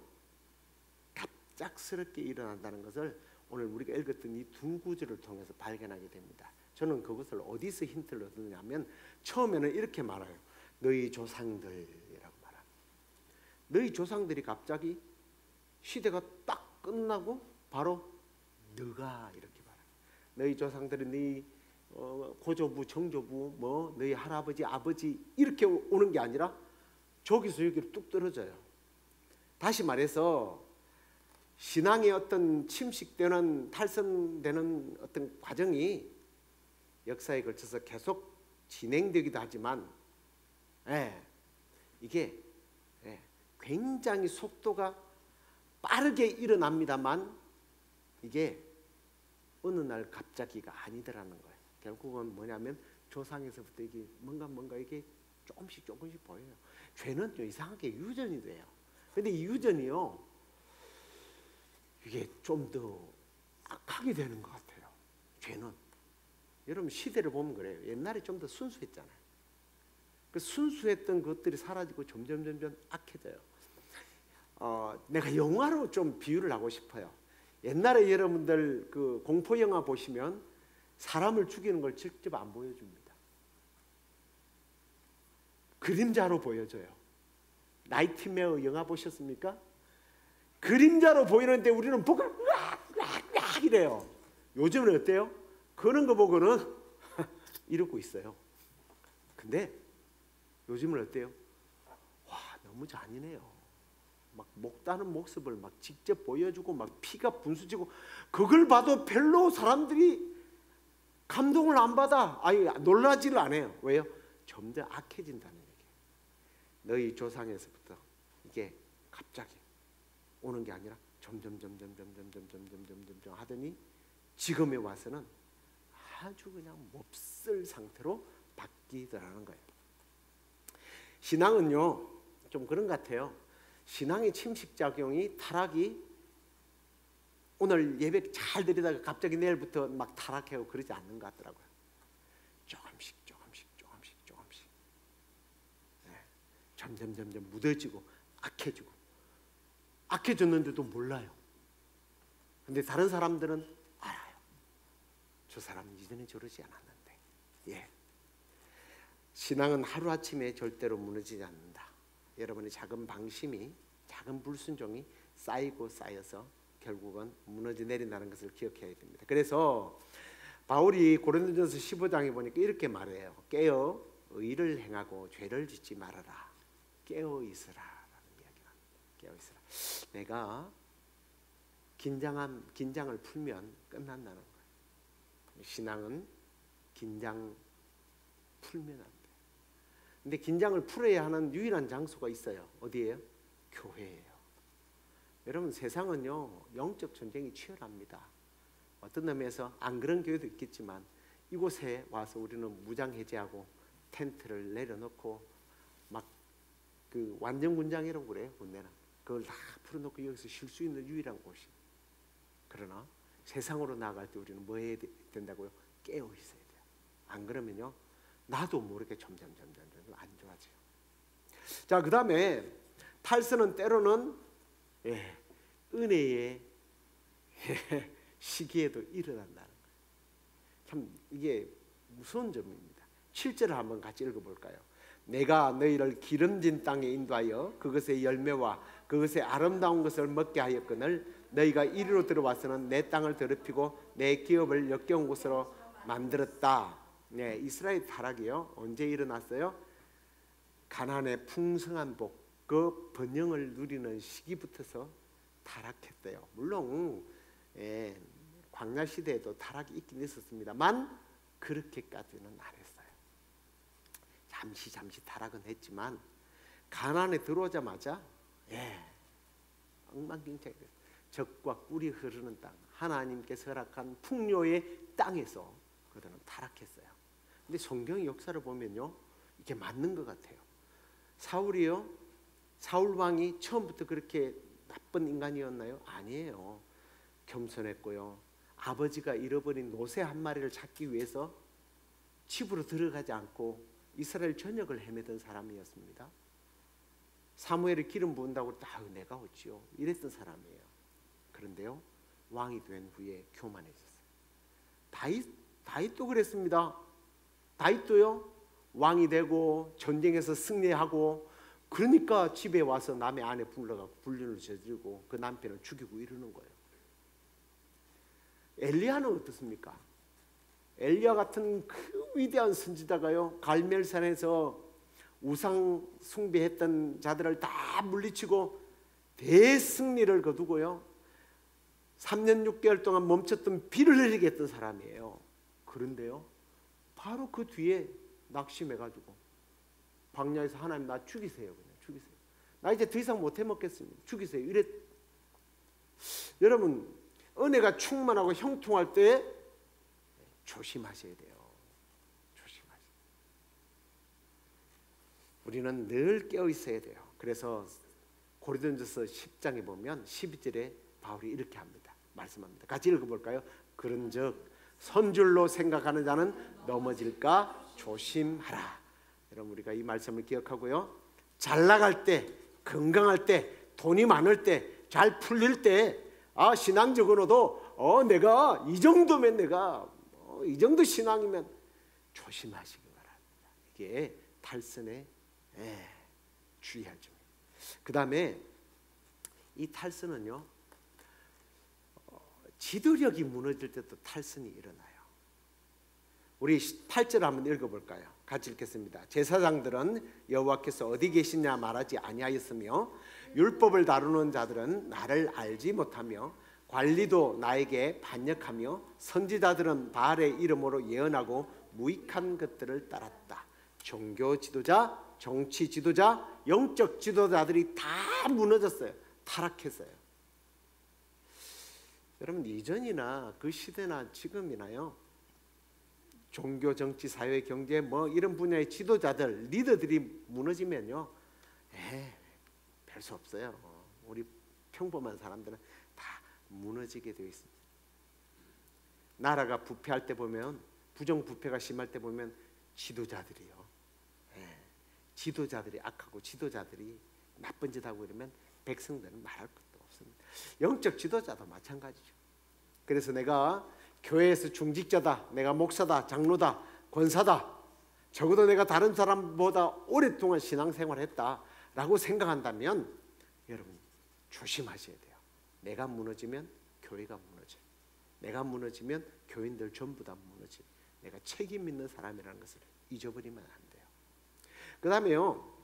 갑작스럽게 일어난다는 것을 오늘 우리가 읽었던 이 두 구절을 통해서 발견하게 됩니다. 저는 그것을 어디서 힌트를 얻느냐면 처음에는 이렇게 말해요. 너희 조상들이라고 말합니다. 너희 조상들이 갑자기 시대가 딱 끝나고 바로 너가 이렇게 말해요. 너희 조상들은 네 고조부, 정조부, 너희 할아버지, 아버지 이렇게 오는 게 아니라 저기서 여기로 뚝 떨어져요. 다시 말해서 신앙의 어떤 침식되는, 탈선되는 어떤 과정이 역사에 걸쳐서 계속 진행되기도 하지만 이게 굉장히 속도가 빠르게 일어납니다만 이게 어느 날 갑자기가 아니더라는 거예요. 결국은 뭐냐면 조상에서부터 이게 뭔가 이게 조금씩 보여요. 죄는 이상하게 유전이 돼요. 근데 이 유전이요, 이게 좀 더 악하게 되는 것 같아요. 죄는. 여러분 시대를 보면 그래요. 옛날에 좀 더 순수했잖아요. 그 순수했던 것들이 사라지고 점점 악해져요. 내가 영화로 좀 비유를 하고 싶어요. 옛날에 여러분들 그 공포 영화 보시면 사람을 죽이는 걸 직접 안 보여줍니다. 그림자로 보여줘요. 나이트메어 영화 보셨습니까? 그림자로 보이는데 우리는 보고 으악 이래요. 요즘은 어때요? 그런 거 보고는 이러고 있어요. 근데 요즘은 어때요? 와, 너무 잔인해요. 막 목다는 모습을 막 직접 보여주고 막 피가 분수지고 그걸 봐도 별로 사람들이 감동을 안 받아. 아니 놀라지를 않아요. 왜요? 좀 더 악해진다는 얘기예요. 너희 조상에서부터 이게 갑자기 오는 게 아니라 점점 하더니 지금에 와서는 아주 그냥 몹쓸 상태로 바뀌더라는 거예요. 신앙은요 좀 그런 것 같아요. 신앙의 침식작용이, 타락이 오늘 예배 잘 드리다가 갑자기 내일부터 막 타락하고 그러지 않는 것 같더라고요. 조금씩 점점 묻어지고 악해졌는데도 몰라요. 근데 다른 사람들은 알아요. 저 사람은 이전에 저러지 않았는데. 신앙은 하루아침에 절대로 무너지지 않는다. 여러분의 작은 방심이, 작은 불순종이 쌓여서 결국은 무너져 내린다는 것을 기억해야 됩니다. 그래서 바울이 고린도전서 15장에 보니까 이렇게 말해요. 깨어 의를 행하고 죄를 짓지 말아라. 깨어 있으라라는 이야기가. 깨어 있으라. 내가 긴장을 풀면 끝난다는 거예요. 신앙은 긴장 풀면 안 돼요. 근데 긴장을 풀어야 하는 유일한 장소가 있어요. 어디예요? 교회예요. 여러분, 세상은요 영적 전쟁이 치열합니다. 어떤 의미에서 안 그런 교회도 있겠지만 이곳에 와서 우리는 무장해제하고 텐트를 내려놓고 막 그 완전군장이라고 그래요. 군대는 그걸 다 풀어놓고 여기서 쉴 수 있는 유일한 곳이. 그러나 세상으로 나아갈 때 우리는 뭐 해야 된다고요? 깨어 있어야 돼요. 안 그러면요 나도 모르게 점점 안 좋아져요. 자, 그 다음에 탈선은 때로는 은혜의 시기에도 일어난다는 거예요. 참 이게 무서운 점입니다. 7절을 한번 같이 읽어볼까요? 내가 너희를 기름진 땅에 인도하여 그것의 열매와 그것의 아름다운 것을 먹게 하였거늘 너희가 이리로 들어와서는 내 땅을 더럽히고 내 기업을 역겨운 곳으로 만들었다. 네, 이스라엘 타락이요 언제 일어났어요? 가나안의 풍성한 복, 그 번영을 누리는 시기부터서 타락했대요. 물론 광야 시대에도 타락이 있긴 있었습니다만 그렇게까지는 안 했어요. 잠시 타락은 했지만 가나안에 들어오자마자 엉망진창이 됐어요. 젖과 꿀이 흐르는 땅, 하나님께서 허락한 풍요의 땅에서 그들은 타락했어요. 근데 성경의 역사를 보면요 이게 맞는 것 같아요. 사울 왕이 처음부터 그렇게 나쁜 인간이었나요? 아니에요. 겸손했고요. 아버지가 잃어버린 노새 한 마리를 찾기 위해서 집으로 들어가지 않고 이스라엘 전역을 헤매던 사람이었습니다. 사무엘이 기름 부은다고 내가 어찌요 이랬던 사람이에요. 그런데요 왕이 된 후에 교만해졌어요. 다윗도 그랬습니다. 다윗도요 왕이 되고 전쟁에서 승리하고 그러니까 집에 와서 남의 아내 불러가고 불륜을 저지르고 그 남편을 죽이고 이러는 거예요. 엘리야는 어떻습니까? 엘리야 같은 그 위대한 선지자가요 갈멜산에서 우상 숭배했던 자들을 다 물리치고 대승리를 거두고요 3년 6개월 동안 멈췄던 비를 내리게 했던 사람이에요. 그런데요 바로 그 뒤에 낙심해가지고 광야에서 하나님 나 죽이세요. 그냥 죽이세요. 나 이제 더 이상 못 해먹겠습니다. 죽이세요. 이랬. 여러분 은혜가 충만하고 형통할 때 조심하셔야 돼요. 조심하셔야 돼요. 우리는 늘 깨어 있어야 돼요. 그래서 고린도전서 10장에 보면 12절에 바울이 이렇게 합니다. 말씀합니다. 같이 읽어볼까요? 그런즉 선줄로 생각하는 자는 넘어질까 조심하라. 여러분 우리가 이 말씀을 기억하고요. 잘 나갈 때, 건강할 때, 돈이 많을 때, 잘 풀릴 때, 신앙적으로도 내가 이 정도면 내가 이 정도 신앙이면 조심하시기 바랍니다. 이게 탈선의 주의할 점이에요. 그 다음에 이 탈선은요 지도력이 무너질 때도 탈선이 일어나요. 우리 8절 한번 읽어볼까요? 같이 읽겠습니다. 제사장들은 여호와께서 어디 계시냐 말하지 아니하였으며 율법을 다루는 자들은 나를 알지 못하며 관리도 나에게 반역하며 선지자들은 바알의 이름으로 예언하고 무익한 것들을 따랐다. 종교 지도자, 정치 지도자, 영적 지도자들이 다 무너졌어요. 타락했어요. 여러분 이전이나 그 시대나 지금이나요 종교, 정치, 사회, 경제 이런 분야의 지도자들, 리더들이 무너지면요 별 수 없어요. 우리 평범한 사람들은 다 무너지게 되어 있습니다. 나라가 부패할 때 보면 부정부패가 심할 때 보면 지도자들이요 지도자들이 악하고 지도자들이 나쁜 짓 하고 이러면 백성들은 말할 것도 없습니다. 영적 지도자도 마찬가지죠. 그래서 내가 교회에서 중직자다, 내가 목사다, 장로다, 권사다, 적어도 내가 다른 사람보다 오랫동안 신앙생활을 했다라고 생각한다면 여러분 조심하셔야 돼요. 내가 무너지면 교회가 무너져요. 내가 무너지면 교인들 전부 다 무너져요. 내가 책임 있는 사람이라는 것을 잊어버리면 안 돼요. 그 다음에요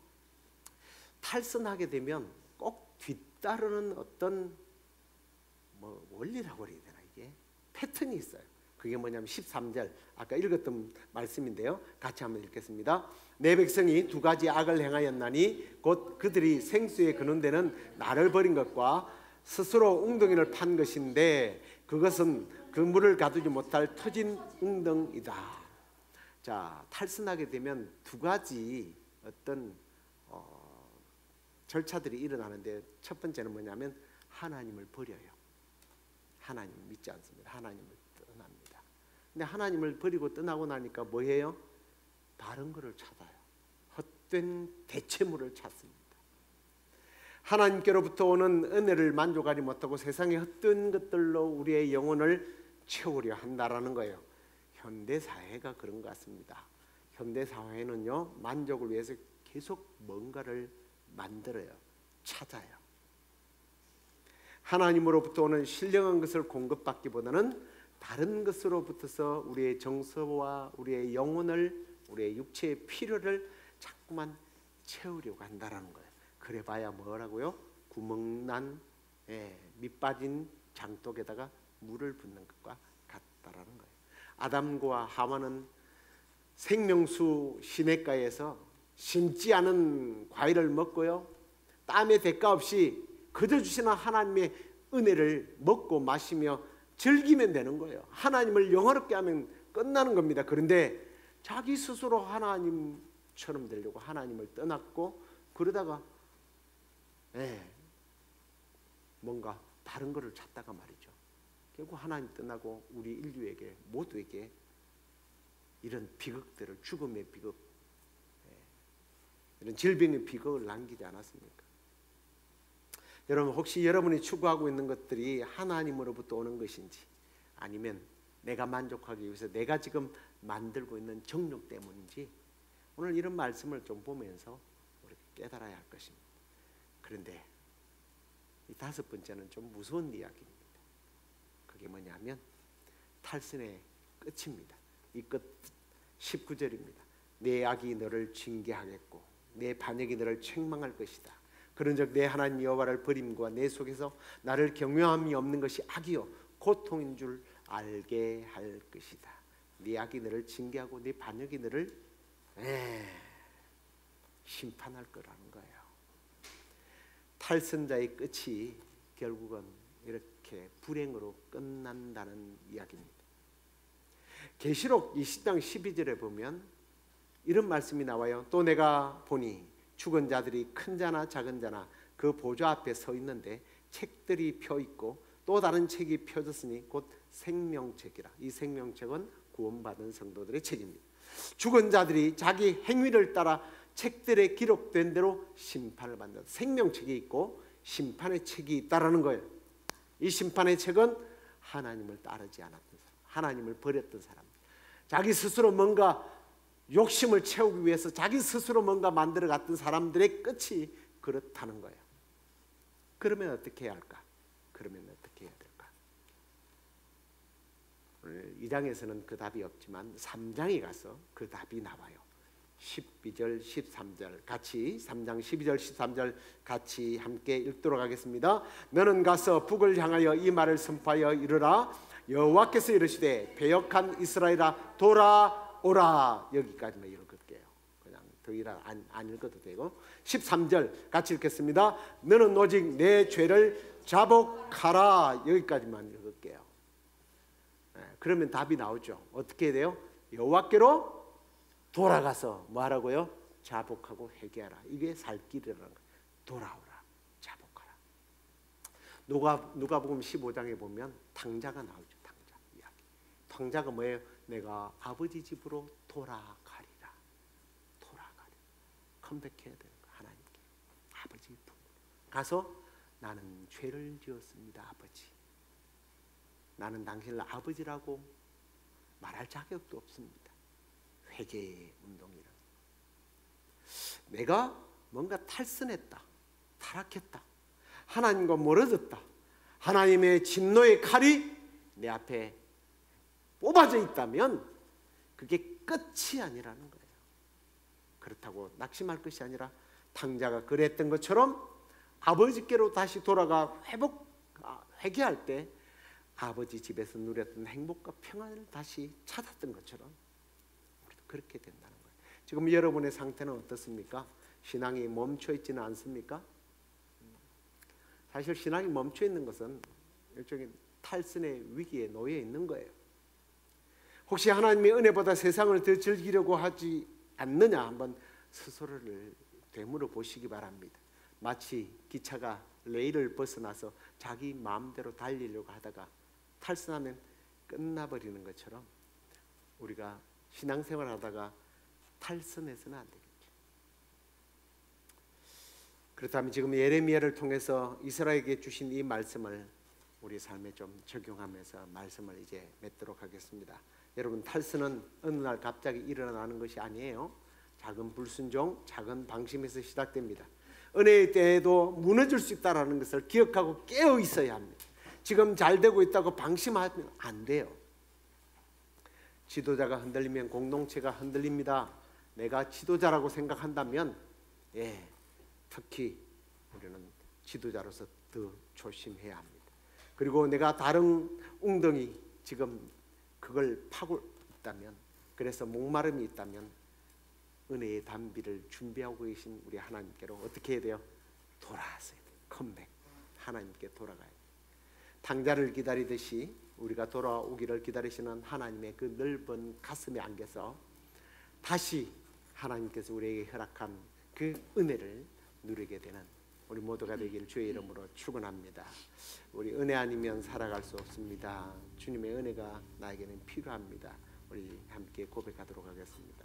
탈선하게 되면 꼭 뒤따르는 어떤 뭐 원리라고 해야 되나, 이게 패턴이 있어요. 그게 뭐냐면 13절 아까 읽었던 말씀인데요. 같이 한번 읽겠습니다. 내 백성이 두 가지 악을 행하였나니 곧 그들이 생수에 그는 데는 나를 버린 것과 스스로 웅덩이를 판 것인데 그것은 그 물을 가두지 못할 터진 웅덩이다. 자, 탈선하게 되면 두 가지 어떤 절차들이 일어나는데, 첫 번째는 뭐냐면 하나님을 버려요. 하나님을 믿지 않습니다. 하나님을 떠납니다. 근데 하나님을 버리고 떠나고 나니까 뭐예요? 다른 것을 찾아요. 헛된 대체물을 찾습니다. 하나님께로부터 오는 은혜를 만족하지 못하고 세상의 헛된 것들로 우리의 영혼을 채우려 한다라는 거예요. 현대 사회가 그런 것 같습니다. 현대 사회는요, 만족을 위해서 계속 뭔가를 만들어요. 찾아요. 하나님으로부터 오는 신령한 것을 공급받기보다는 다른 것으로부터서 우리의 정서와 우리의 영혼을, 우리의 육체의 필요를 자꾸만 채우려고 한다라는 거예요. 그래봐야 뭐라고요? 구멍난 밑 빠진 장독에다가 물을 붓는 것과 같다라는 거예요. 아담과 하와는 생명수 시냇가에서 심지 않은 과일을 먹고요, 땀의 대가 없이 그저 주시는 하나님의 은혜를 먹고 마시며 즐기면 되는 거예요. 하나님을 영화롭게 하면 끝나는 겁니다. 그런데 자기 스스로 하나님처럼 되려고 하나님을 떠났고, 그러다가 뭔가 다른 것을 찾다가 말이죠, 결국 하나님 떠나고 우리 인류에게 모두에게 이런 비극들을, 죽음의 비극, 이런 질병의 비극을 남기지 않았습니까? 여러분, 혹시 여러분이 추구하고 있는 것들이 하나님으로부터 오는 것인지, 아니면 내가 만족하기 위해서 내가 지금 만들고 있는 정욕 때문인지, 오늘 이런 말씀을 좀 보면서 우리가 깨달아야 할 것입니다. 그런데 이 다섯 번째는 좀 무서운 이야기입니다. 그게 뭐냐면 탈선의 끝입니다. 이 끝 19절입니다. 내 악이 너를 징계하겠고 내 반역이 너를 책망할 것이다. 그런즉 내 하나님 여호와를 버림과 내 속에서 나를 경외함이 없는 것이 악이요 고통인 줄 알게 할 것이다. 네 악이 너를 징계하고 네 반역이 너를 심판할 거라는 거예요. 탈선자의 끝이 결국은 이렇게 불행으로 끝난다는 이야기입니다. 계시록 20장 12절에 보면 이런 말씀이 나와요. 또 내가 보니 죽은 자들이 큰 자나 작은 자나 그 보좌 앞에 서 있는데 책들이 펴 있고 또 다른 책이 펴졌으니 곧 생명책이라. 이 생명책은 구원받은 성도들의 책입니다. 죽은 자들이 자기 행위를 따라 책들에 기록된 대로 심판을 받는다. 생명책이 있고 심판의 책이 있다라는 거예요. 이 심판의 책은 하나님을 따르지 않았던 사람, 하나님을 버렸던 사람, 자기 스스로 뭔가 욕심을 채우기 위해서 자기 스스로 뭔가 만들어 갔던 사람들의 끝이 그렇다는 거예요. 그러면 어떻게 해야 할까? 그러면 어떻게 해야 될까? 오늘 2장에서는 그 답이 없지만 3장에 가서 그 답이 나와요. 12절 13절 같이 3장 12절 13절 같이 함께 읽도록 하겠습니다. 너는 가서 북을 향하여 이 말을 선포하여 이르라. 여호와께서 이르시되 배역한 이스라엘아 돌아오라. 여기까지만 읽을게요. 그냥 더 안 읽어도 되고 13절 같이 읽겠습니다. 너는 오직 내 죄를 자복하라. 여기까지만 읽을게요. 그러면 답이 나오죠. 어떻게 해야 돼요? 여호와께로 돌아가서 뭐 하라고요? 자복하고 회개하라. 이게 살 길이라는 거예요. 돌아오라. 자복하라. 누가복음 15장에 보면 탕자가 나오죠. 탕자 이야기. 탕자가 뭐예요? 내가 아버지 집으로 돌아가리라. 돌아가리라. 컴백해야 되는 거예요. 하나님께. 아버지 품으로 가서 나는 죄를 지었습니다. 아버지. 나는 당신을 아버지라고 말할 자격도 없습니다. 회개의 운동이라. 내가 뭔가 탈선했다, 타락했다, 하나님과 멀어졌다, 하나님의 진노의 칼이 내 앞에 뽑아져 있다면 그게 끝이 아니라는 거예요. 그렇다고 낙심할 것이 아니라 탕자가 그랬던 것처럼 아버지께로 다시 돌아가 회개할 때 아버지 집에서 누렸던 행복과 평안을 다시 찾았던 것처럼 우리도 그렇게 된다는 거예요. 지금 여러분의 상태는 어떻습니까? 신앙이 멈춰 있지는 않습니까? 사실 신앙이 멈춰 있는 것은 일종의 탈선의 위기에 놓여 있는 거예요. 혹시 하나님의 은혜보다 세상을 더 즐기려고 하지 않느냐 한번 스스로를 되물어 보시기 바랍니다. 마치 기차가 레일을 벗어나서 자기 마음대로 달리려고 하다가 탈선하면 끝나버리는 것처럼 우리가 신앙생활하다가 탈선해서는 안 되겠죠. 그렇다면 지금 예레미야를 통해서 이스라엘에게 주신 이 말씀을 우리 삶에 좀 적용하면서 말씀을 이제 맺도록 하겠습니다. 여러분, 탈선은 어느 날 갑자기 일어나는 것이 아니에요. 작은 불순종, 작은 방심에서 시작됩니다. 은혜의 때에도 무너질 수 있다는 것을 기억하고 깨어 있어야 합니다. 지금 잘 되고 있다고 방심하면 안 돼요. 지도자가 흔들리면 공동체가 흔들립니다. 내가 지도자라고 생각한다면 특히 우리는 지도자로서 더 조심해야 합니다. 그리고 내가 다른 웅덩이 지금 그걸 파고 있다면, 그래서 목마름이 있다면 은혜의 단비를 준비하고 계신 우리 하나님께로 어떻게 해야 돼요? 돌아왔어야 돼요. 컴백. 하나님께 돌아가야 돼요. 탕자를 기다리듯이 우리가 돌아오기를 기다리시는 하나님의 그 넓은 가슴에 안겨서 다시 하나님께서 우리에게 허락한 그 은혜를 누리게 되는 우리 모두가 되길 주의 이름으로 축원합니다. 우리 은혜 아니면 살아갈 수 없습니다. 주님의 은혜가 나에게는 필요합니다. 우리 함께 고백하도록 하겠습니다.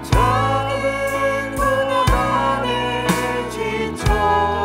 작은 고난에 지쳐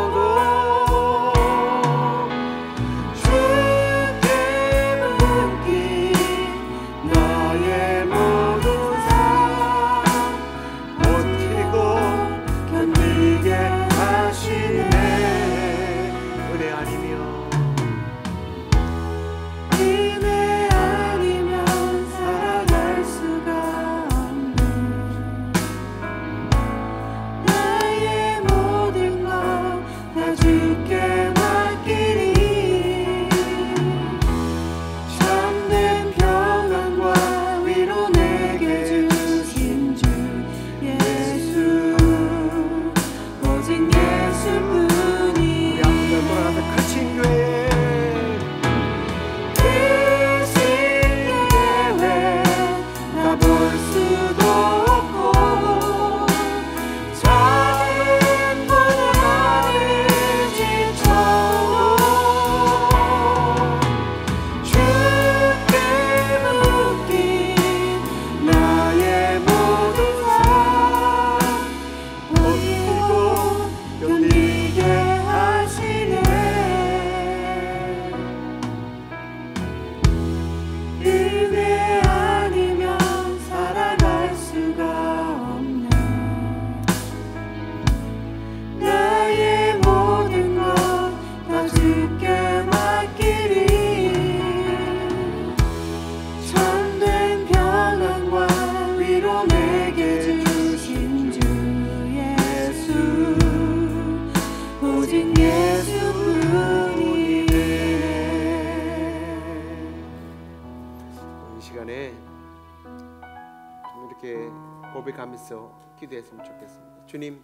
위해서 기도했으면 좋겠습니다. 주님,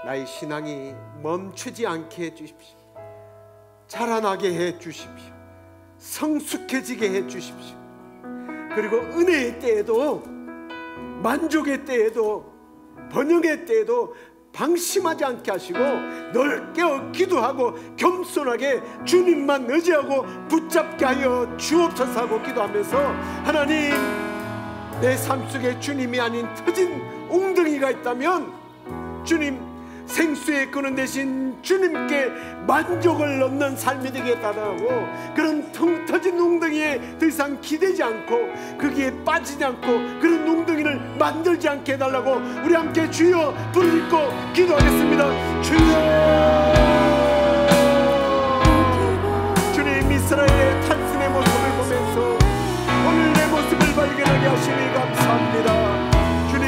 나의 신앙이 멈추지 않게 해주십시오. 자라나게 해주십시오. 성숙해지게 해주십시오. 그리고 은혜의 때에도, 만족의 때에도, 번영의 때에도 방심하지 않게 하시고 늘 깨어 기도하고 겸손하게 주님만 의지하고 붙잡게 하여 주옵소서 하고 기도하면서, 하나님, 내 삶 속에 주님이 아닌 터진 웅덩이가 있다면 주님, 생수의 근원 되신 주님께 만족을 얻는 삶이 되게 달라고, 그런 텅 터진 웅덩이에 더 이상 기대지 않고 거기에 빠지지 않고 그런 웅덩이를 만들지 않게 해달라고 우리 함께 주여 부르짖고 기도하겠습니다. 주여. 주님, 이스라엘의 탈신의 모습을 보면서 오늘 내 모습을 발견하게 하시니 감사합니다. 주님,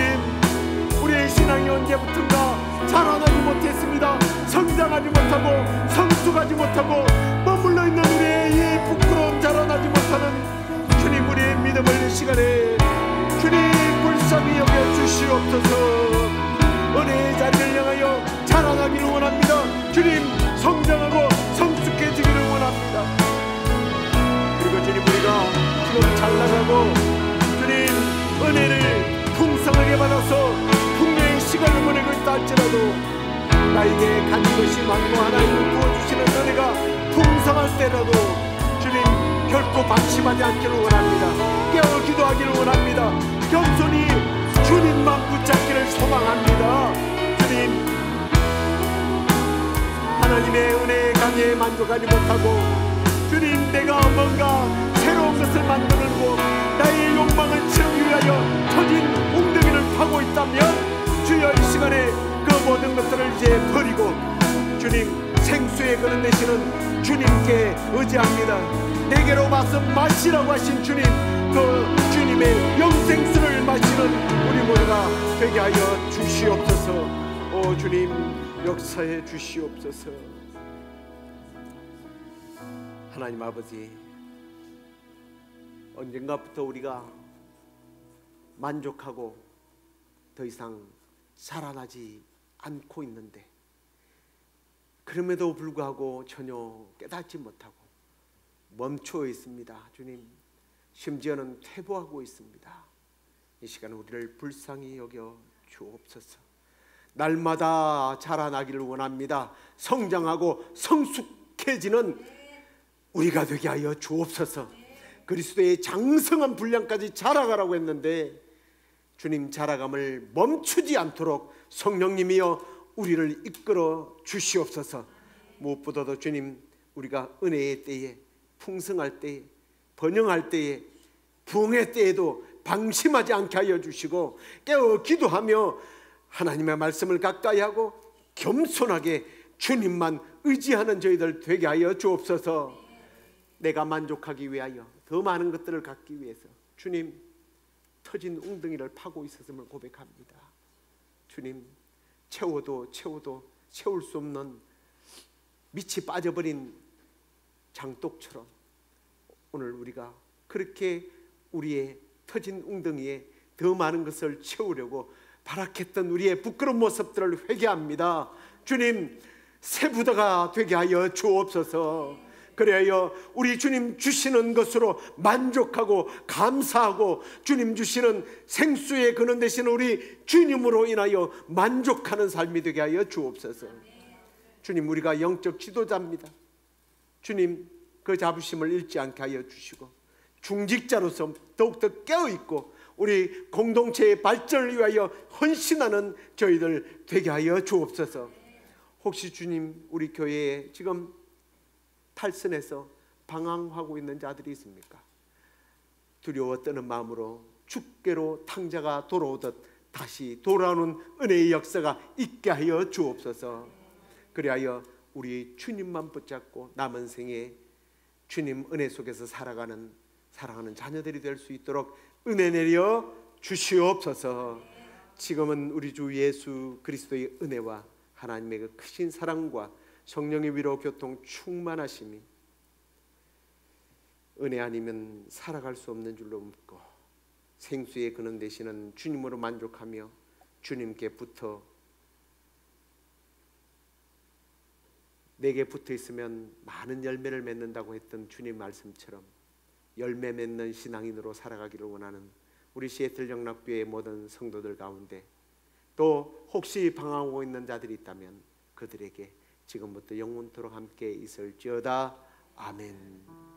우리의 신앙이 언제부턴가 자라나지 못했습니다. 성장하지 못하고 성숙하지 못하고 머물러 있는 우리의 이 부끄러움, 자라나지 못하는 주님, 우리의 믿음을 이 시간에 주님 불쌍히 여겨 주시옵소서. 은혜의 자리를 향하여 자라나기를 원합니다. 주님, 성장하고 성숙해지기를 원합니다. 그리고 주님, 우리가 지금 잘 나가고 주님 은혜를 풍성하게 받아서 풍요의 시간을 보내고 있다 할지라도 나에게 가진 것이 많고 하나님을 부어주시는 은혜가 풍성할 때라도 주님, 결코 방심하지 않기를 원합니다. 깨어 기도하기를 원합니다. 겸손히 주님만 붙잡기를 소망합니다. 주님, 하나님의 은혜의 강에 만족하지 못하고 주님, 내가 뭔가 새로운 것을 만들고 나의 욕망을 채우기 위하여 터진 웅덩이를 파고 있다면 주여, 이 시간에 그 모든 것들을 이제 버리고 주님, 생수의 근원 되시는 주님께 의지합니다. 내게로 와서 마시라고 하신 주님, 그 주님의 영생수를 마시는 우리 모두가 되게 하여 주시옵소서. 오 주님, 역사해 주시옵소서. 하나님 아버지, 언젠가부터 우리가 만족하고 더 이상 자라나지 않고 있는데, 그럼에도 불구하고 전혀 깨닫지 못하고 멈추어 있습니다. 주님, 심지어는 퇴보하고 있습니다. 이 시간 우리를 불쌍히 여겨 주옵소서. 날마다 자라나기를 원합니다. 성장하고 성숙해지는 우리가 되게 하여 주옵소서. 그리스도의 장성한 분량까지 자라가라고 했는데 주님, 자라감을 멈추지 않도록 성령님이여 우리를 이끌어 주시옵소서. 무엇보다도 주님, 우리가 은혜의 때에, 풍성할 때에, 번영할 때에, 부흥의 때에도 방심하지 않게 하여 주시고 깨어 기도하며 하나님의 말씀을 가까이 하고 겸손하게 주님만 의지하는 저희들 되게 하여 주옵소서. 내가 만족하기 위하여, 더 많은 것들을 갖기 위해서 주님, 터진 웅덩이를 파고 있었음을 고백합니다. 주님, 채워도 채울 수 없는 밑이 빠져버린 장독처럼 오늘 우리가 그렇게 우리의 터진 웅덩이에 더 많은 것을 채우려고 발악했던 우리의 부끄러운 모습들을 회개합니다. 주님, 새 부다가 되게 하여 주옵소서. 그래야 우리 주님 주시는 것으로 만족하고 감사하고 주님 주시는 생수의 근원 되시는 우리 주님으로 인하여 만족하는 삶이 되게 하여 주옵소서. 주님, 우리가 영적 지도자입니다. 주님, 그 자부심을 잃지 않게 하여 주시고 중직자로서 더욱더 깨어있고 우리 공동체의 발전을 위하여 헌신하는 저희들 되게 하여 주옵소서. 혹시 주님, 우리 교회에 지금 탈선해서 방황하고 있는 자들이 있습니까? 두려워 떠는 마음으로 주께로 탕자가 돌아오듯 다시 돌아오는 은혜의 역사가 있게 하여 주옵소서. 그리하여 우리 주님만 붙잡고 남은 생에 주님 은혜 속에서 살아가는 사랑하는 자녀들이 될 수 있도록 은혜 내려 주시옵소서. 지금은 우리 주 예수 그리스도의 은혜와 하나님의 그 크신 사랑과 성령의 위로 교통 충만하심이 은혜 아니면 살아갈 수 없는 줄로 믿고 생수의 근원 되시는 주님으로 만족하며 주님께 붙어 내게 붙어 있으면 많은 열매를 맺는다고 했던 주님 말씀처럼 열매 맺는 신앙인으로 살아가기를 원하는 우리 시애틀 영락교회 모든 성도들 가운데, 또 혹시 방황하고 있는 자들이 있다면 그들에게 지금부터 영원토록 함께 있을지어다. 아멘.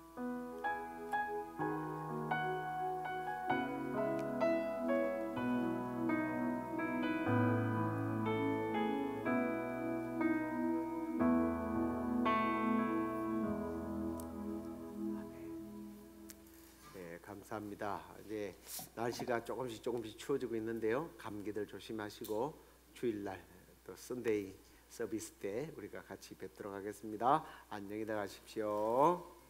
감사합니다. 이제 날씨가 조금씩 추워지고 있는데요. 감기들 조심하시고 주일날 또 선데이 서비스 때 우리가 같이 뵙도록 하겠습니다. 안녕히 나가십시오.